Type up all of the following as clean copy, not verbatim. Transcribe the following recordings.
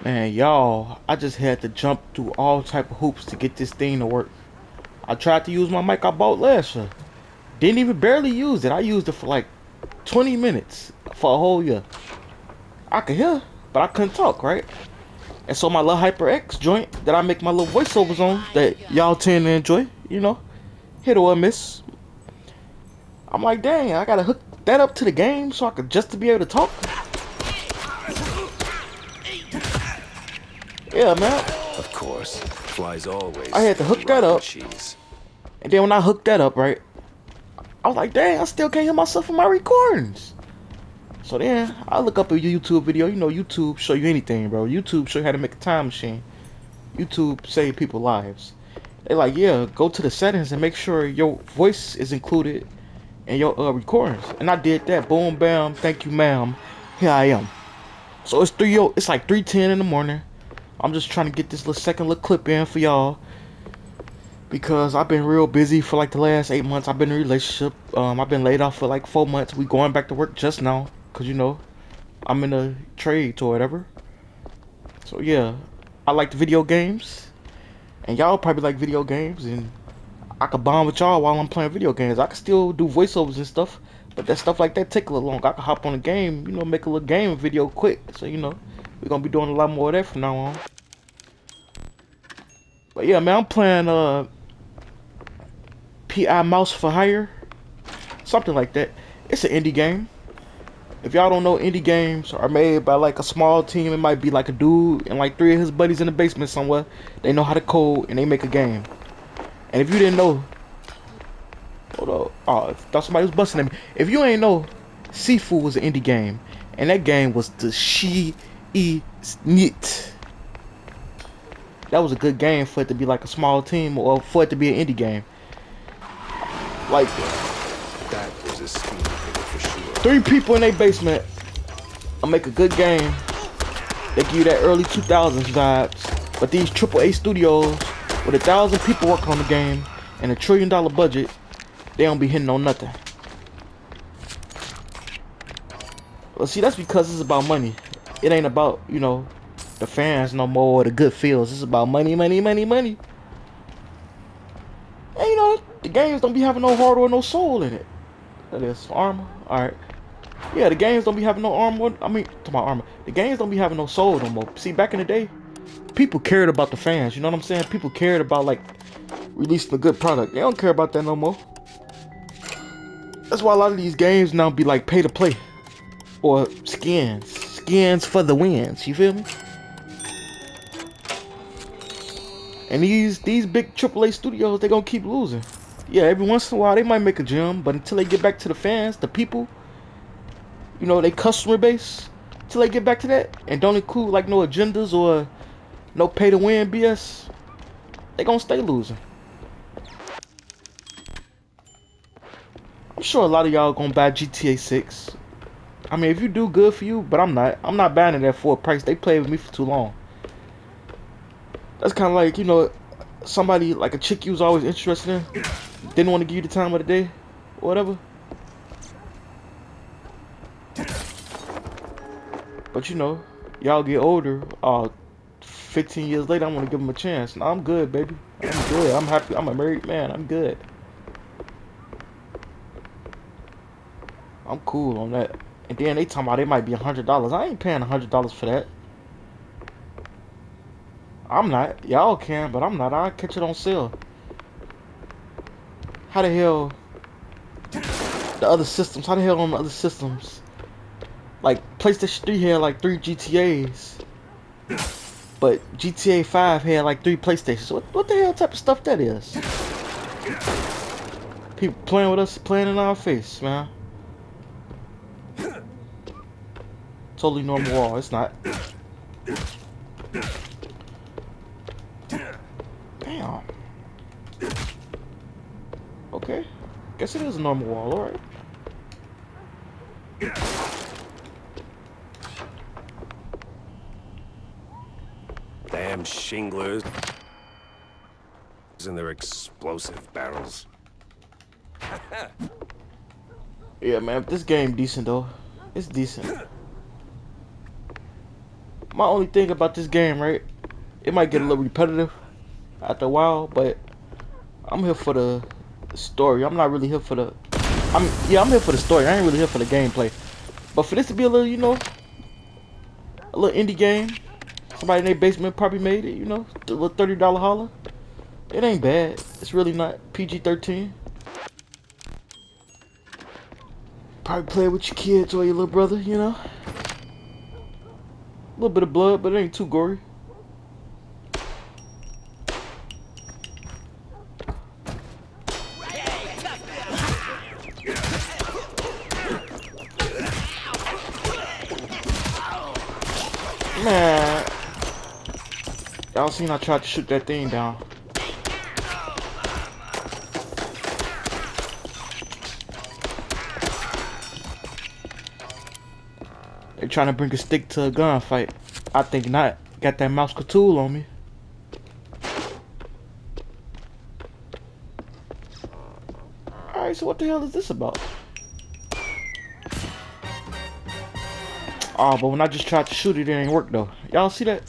Man, y'all, I just had to jump through all type of hoops to get this thing to work. I tried to use my mic I bought last year. Didn't even barely use it. I used it for like 20 minutes for a whole year. I could hear, but I couldn't talk, right? And so my little HyperX joint that I make my little voiceovers on that y'all tend to enjoy, hit or miss. I'm like, dang, I gotta hook that up to the game so I could just to be able to talk. Yeah, man. Of course, flies I always had to hook that rock and up. cheese. And then when I hooked that up, right, I was like, dang, I still can't hear myself in my recordings. So then I look up a YouTube video. You know, YouTube show you anything, bro. YouTube show you how to make a time machine. YouTube save people lives. They like, yeah, go to the settings and make sure your voice is included in your recordings. And I did that. Boom, bam. Thank you, ma'am. Here I am. So it's like 3:10 in the morning. I'm just trying to get this little second little clip in for y'all because I've been real busy for like the last 8 months. I've been in a relationship. I've been laid off for like 4 months. We going back to work just now because I'm in a trade or whatever. So yeah, I like the video games, and y'all probably like video games, and I could bond with y'all while I'm playing video games. I can still do voiceovers and stuff, but that stuff like that take a little long. I can hop on a game, make a little game video quick. So we're gonna be doing a lot more of that from now on. But yeah, man, I'm playing PI Mouse for Hire, something like that. It's an indie game. If y'all don't know, indie games are made by like a small team. It might be like a dude and like three of his buddies in the basement somewhere. They know how to code and they make a game. And if you didn't know, hold up, oh, I thought somebody was busting at me. If you ain't know, Sifu was an indie game, and that game was the She E Nit. That was a good game for it to be like a small team or for it to be an indie game. Like That was a speed figure for sure. three people in their basement, I make a good game. They give you that early 2000s vibes. But these AAA studios with 1,000 people working on the game and $1 trillion budget, they don't be hitting on nothing. Well, see, that's because it's about money. It ain't about, the fans no more or the good feels. It's about money, money, money, money. And the games don't be having no heart or no soul in it. That is armor. Alright. Yeah, the games don't be having no armor. I mean, to my armor. The games don't be having no soul no more. See, back in the day, people cared about the fans. You know what I'm saying? People cared about, like, releasing a good product. They don't care about that no more. That's why a lot of these games now be like pay to play. Or skins. Skins for the wins. You feel me? And these big AAA studios, they gonna keep losing. Yeah, every once in a while they might make a gem, but until they get back to the fans, the people, they customer base, till they get back to that, and don't include like no agendas or no pay to win BS, they gonna stay losing. I'm sure a lot of y'all gonna buy GTA 6. I mean, if you do, good for you, but I'm not. I'm not buying it at full price. They played with me for too long. That's kind of like, somebody, like a chick you was always interested in, didn't want to give you the time of the day, or whatever. But y'all get older. 15 years later, I'm gonna give them a chance. No, I'm good, baby. I'm good. I'm happy. I'm a married man. I'm good. I'm cool on that. And then they talking about it might be $100. I ain't paying $100 for that. I'm not. Y'all can, but I'm not. I'll catch it on sale. How the hell the other systems? How the hell on the other systems? Like PlayStation 3 had like 3 GTAs, but GTA 5 had like 3 PlayStations. What the hell type of stuff that is? People playing with us, playing in our face, man. Totally normal wall. It's not. Damn. Okay. Guess it is a normal wall, alright. Damn shinglers and their explosive barrels. Yeah, man. This game decent though. It's decent. My only thing about this game, right? It might get a little repetitive after a while, but I'm here for the story. I'm not really here for the. I'm here for the story. I ain't really here for the gameplay. But for this to be a little, you know, a little indie game, somebody in their basement probably made it. You know, a little $30 holler. It ain't bad. It's really not PG-13. Probably play it with your kids or your little brother. You know, a little bit of blood, but it ain't too gory. Man, y'all seen I tried to shoot that thing down. They trying to bring a stick to a gunfight. I think not. Got that mouse tool on me. Alright, so what the hell is this about? Oh, but when I just tried to shoot it, it ain't work though. Y'all see that?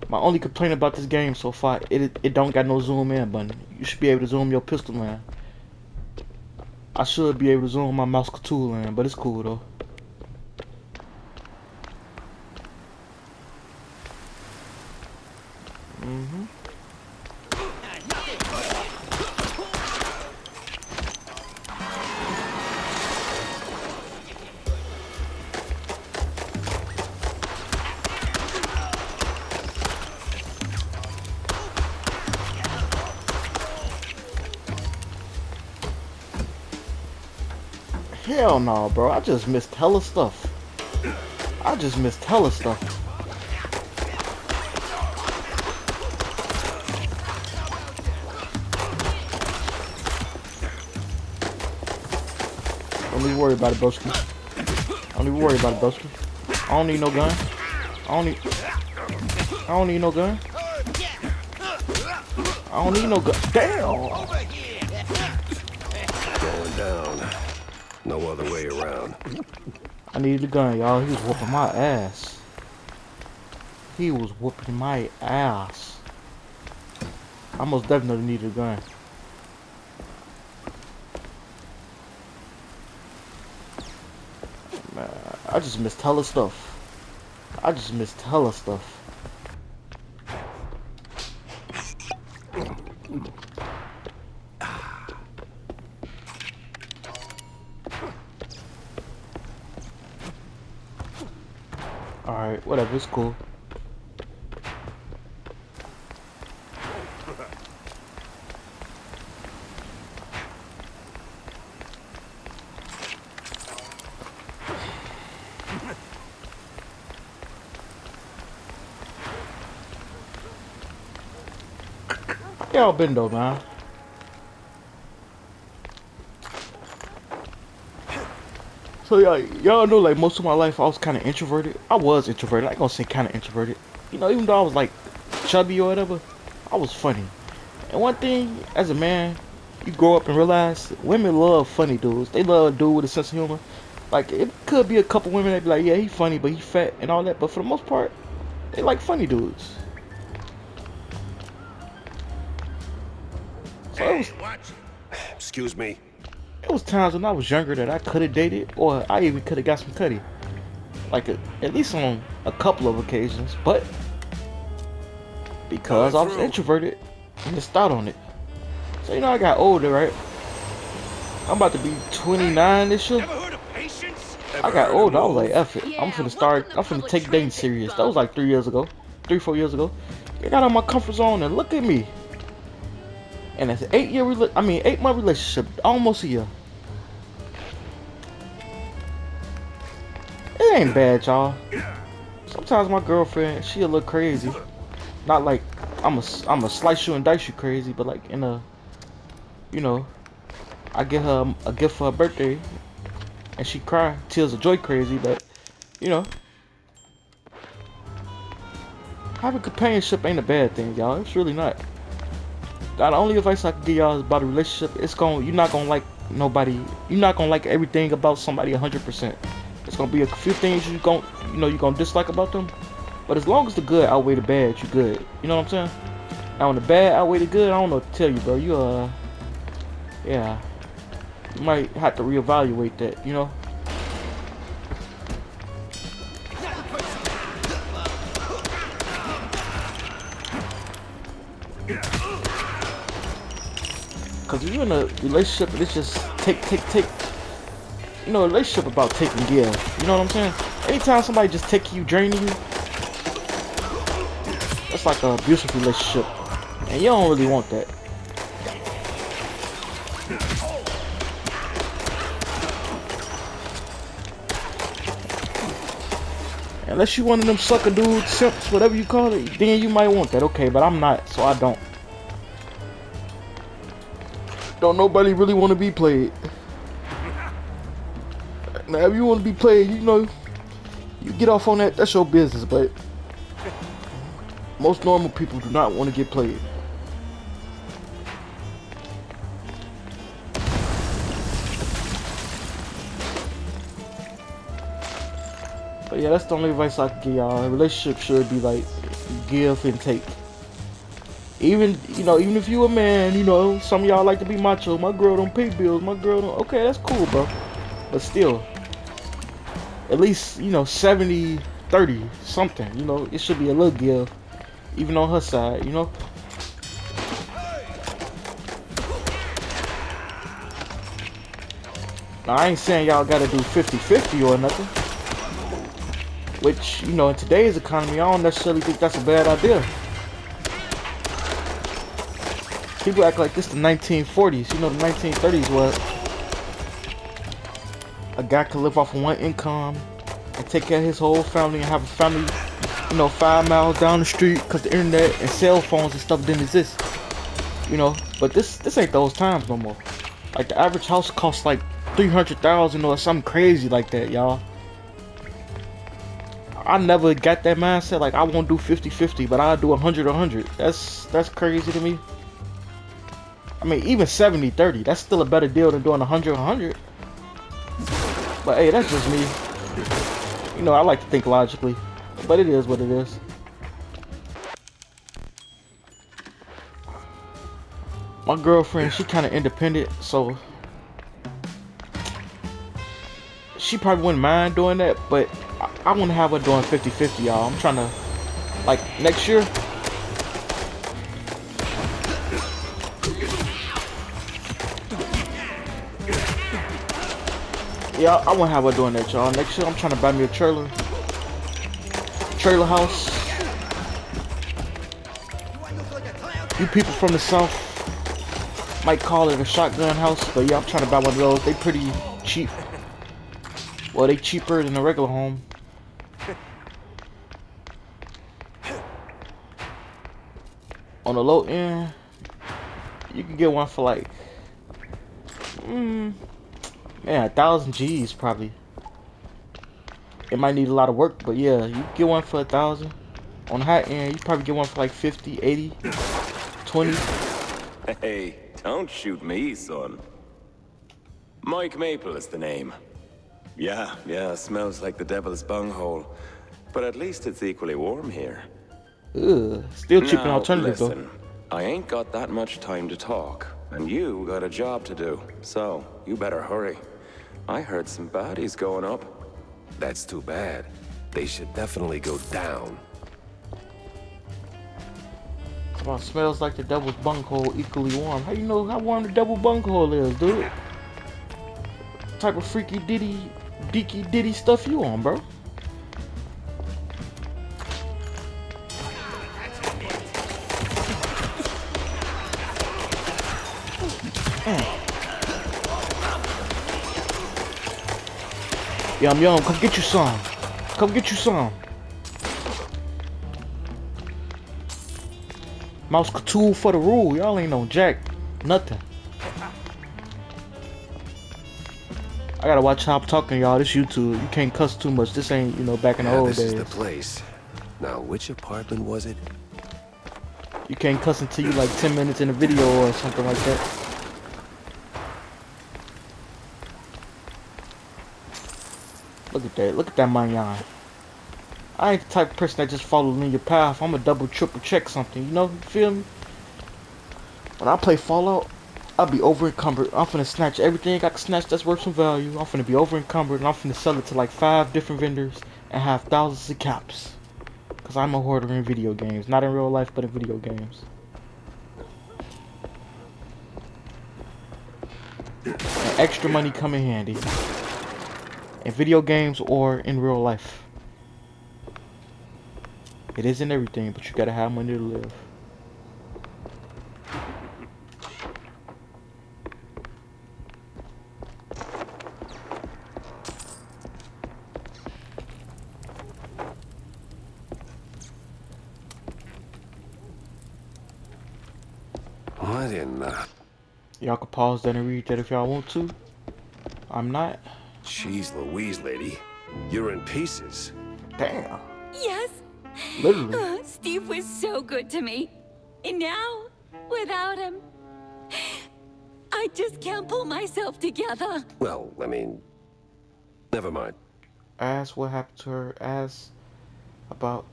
My only complaint about this game so far, it don't got no zoom in button. You should be able to zoom your pistol in. I should be able to zoom my mouse tool in, but it's cool though. Hell no, bro. I just missed hella stuff. I just missed hella stuff. Don't even worry about it, broski. Don't even worry about it, broski. I don't need no gun. I don't need no gun. I don't need no gun. Damn! Going down. No other way around. I needed a gun, y'all. He was whooping my ass. He was whooping my ass. I most definitely needed a gun. Man, I just missed hella stuff. I just missed hella stuff. Alright, whatever, it's cool. Y'all been though, man. So y'all know, like, most of my life I was kind of introverted. I was introverted. I ain't gonna say kind of introverted. You know, even though I was like chubby or whatever, I was funny. And one thing, as a man, you grow up and realize women love funny dudes. They love a dude with a sense of humor. Like, it could be a couple women that be like, yeah, he funny, but he fat and all that. But for the most part, they like funny dudes. So it was, Excuse me. it was times when I was younger that I could have dated, or I even could have got some cutty. Like, at least on a couple of occasions. But because I was introverted, I missed out on it. So, you know, I got older, right? I'm about to be 29 this year. I got older. I was like, F it. I'm finna take dating serious. That was like 3 years ago. 3-4 years ago. I got out of my comfort zone and look at me. And it's an 8-month relationship, almost a year. It ain't bad, y'all. Sometimes my girlfriend, she a little crazy. Not like I'm a slice you and dice you crazy, but like in a, you know, I get her a gift for her birthday, and she cry tears of joy crazy. But you know, having companionship ain't a bad thing, y'all. It's really not. The only advice I can give y'all is about a relationship. You're not gonna like nobody. You're not gonna like everything about somebody 100%. It's gonna be a few things you gonna dislike about them. But as long as the good outweigh the bad, you good. You know what I'm saying? Now when the bad outweigh the good, I don't know what to tell you, bro. Yeah, you might have to reevaluate that. You know? Cause if you're in a relationship and it's just take. You know, a relationship about taking give. You know what I'm saying? Anytime somebody just taking you, draining you, that's like an abusive relationship. And you don't really want that. Unless you one of them sucker dudes, simps, whatever you call it, then you might want that. Okay, but I'm not, so I don't. Don't nobody really want to be played. Now, if you want to be played, you know, you get off on that, that's your business, but most normal people do not want to get played. But yeah, that's the only advice I can give y'all. A relationship should be like give and take. Even, you know, even if you a man, you know, some of y'all like to be macho. My girl don't pay bills. My girl don't. Okay, that's cool, bro. But still, at least, you know, 70-30 something. You know, it should be a little give, even on her side. You know. Now, I ain't saying y'all gotta do 50-50 or nothing. Which, you know, in today's economy, I don't necessarily think that's a bad idea. People act like this the 1940s. You know, the 1930s was a guy could live off of one income and take care of his whole family and have a family, you know, 5 miles down the street because the internet and cell phones and stuff didn't exist. You know, but this ain't those times no more. Like the average house costs like $300,000 or something crazy like that, y'all. I never got that mindset. Like I won't do 50-50, but I'll do 100-100. That's crazy to me. I mean, even 70-30, that's still a better deal than doing 100-100. But hey, that's just me. You know, I like to think logically, but it is what it is. My girlfriend, she kind of independent, so she probably wouldn't mind doing that, but I want to have her doing 50-50, y'all. I'm trying to, like, next year. Yeah, I want to have her doing that, y'all. Next year, I'm trying to buy me a trailer house. You people from the south might call it a shotgun house, but yeah, I'm trying to buy one of those. They pretty cheap. Well, they cheaper than a regular home. On the low end, you can get one for like, man, 1,000 G's probably. It might need a lot of work, but yeah, you can get one for 1,000. On the high end, you probably get one for like 50, 80, 20. Hey, don't shoot me, son. Mike Maple is the name. Yeah, smells like the devil's bunghole. But at least it's equally warm here. Ugh, still cheap and Now, alternative listen, I ain't got that much time to talk, and you got a job to do, so you better hurry. I heard some baddies going up. That's too bad. They should definitely go down. though. Come on, smells like the devil's bunghole equally warm. How you know how warm the devil bunghole is, dude? What type of freaky deaky ditty stuff you on, bro? Yum, come get you some. Come get you some. Mouse tool for the rule. Y'all ain't no jack. Nothing. I gotta watch how I'm talking, y'all. This YouTube. You can't cuss too much. This ain't, you know, back in the old this days. is the place. Now, which apartment was it? You can't cuss until you like 10 minutes in a video or something like that. Look at that. Look at that Manyan. I ain't the type of person that just follow linear path. I'm a double, triple check something. You know? You feel me? When I play Fallout, I'll be over encumbered. I'm finna snatch everything I can snatch that's worth some value. I'm finna be over encumbered and I'm finna sell it to like 5 different vendors and have thousands of caps. Cause I'm a hoarder in video games. Not in real life, but in video games. And extra money come in handy. In video games or in real life. It isn't everything, but you gotta have money to live. What in Y'all can pause that and read that if y'all want to. I'm not. Jeez Louise, lady. You're in pieces. Damn. Yes. Literally. Oh, Steve was so good to me. And now, without him, I just can't pull myself together. Well, I mean, never mind. Ask what happened to her. Ask about.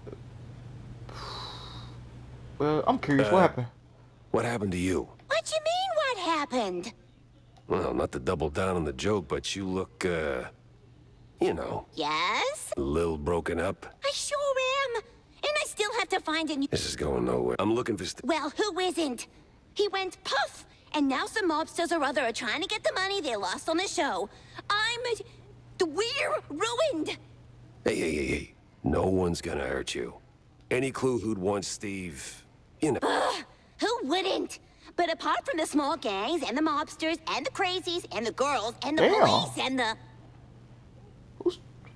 Well, I'm curious. What happened? What happened to you? What you mean, what happened? Well, not to double down on the joke, but you look, you know, Yes? a little broken up. I sure am. And I still have to find a new... This is going nowhere. I'm looking for Well, who isn't? He went poof, and now some mobsters or other are trying to get the money they lost on the show. We're ruined. Hey. No one's gonna hurt you. Any clue who'd want Steve, you know. Who wouldn't? But apart from the small gangs and the mobsters and the crazies and the girls and the Damn. police and the...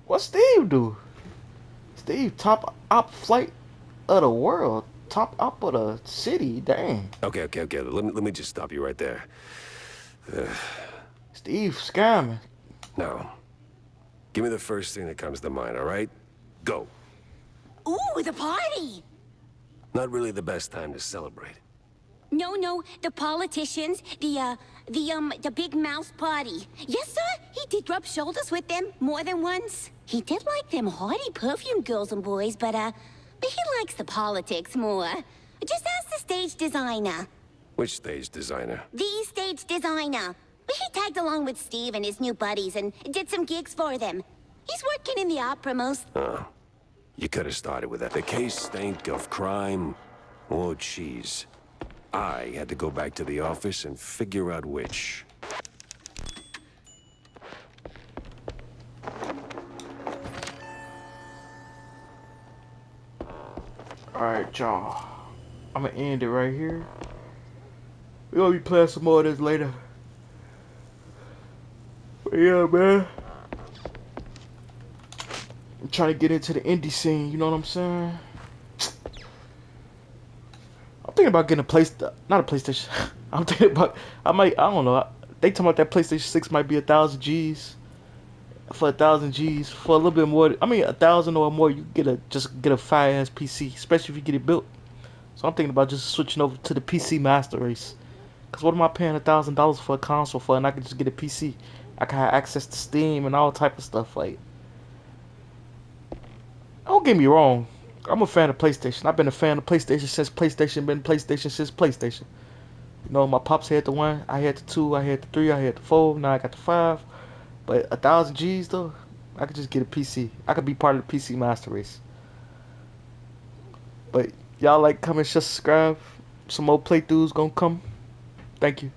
What Steve do? Steve, top op flight of the world. Top op of the city. Dang. Okay. Let me just stop you right there. Steve scamming. Now, give me the first thing that comes to mind, all right? Go. Ooh, the party! Not really the best time to celebrate. No, the politicians, the big mouse party. Yes, sir, he did rub shoulders with them more than once. He did like them haughty perfume girls and boys, but he likes the politics more. Just ask the stage designer. Which stage designer? The stage designer. He tagged along with Steve and his new buddies and did some gigs for them. He's working in the opera most... You could have started with that. The case stank of crime or cheese. I had to go back to the office and figure out which. Alright, y'all. I'm gonna end it right here. We're gonna be playing some more of this later. But yeah, man. I'm trying to get into the indie scene, you know what I'm saying? I'm thinking about getting not a PlayStation. I'm thinking about, I don't know. They talking about that PlayStation 6 might be 1,000 G's. For 1,000 G's, for a little bit more, I mean 1,000 or more, you just get a fire ass PC, especially if you get it built. So I'm thinking about just switching over to the PC Master Race. Cause what am I paying $1,000 for a console for, and I can just get a PC? I can have access to Steam and all type of stuff. Like, don't get me wrong, I'm a fan of PlayStation. I've been a fan of PlayStation since PlayStation been PlayStation since PlayStation. You know, my pops had the 1, I had the 2, I had the 3, I had the 4, now I got the 5. But 1,000 G's though, I could just get a PC. I could be part of the PC Master Race. But y'all like, comment, share, subscribe. Some more playthroughs gonna come. Thank you.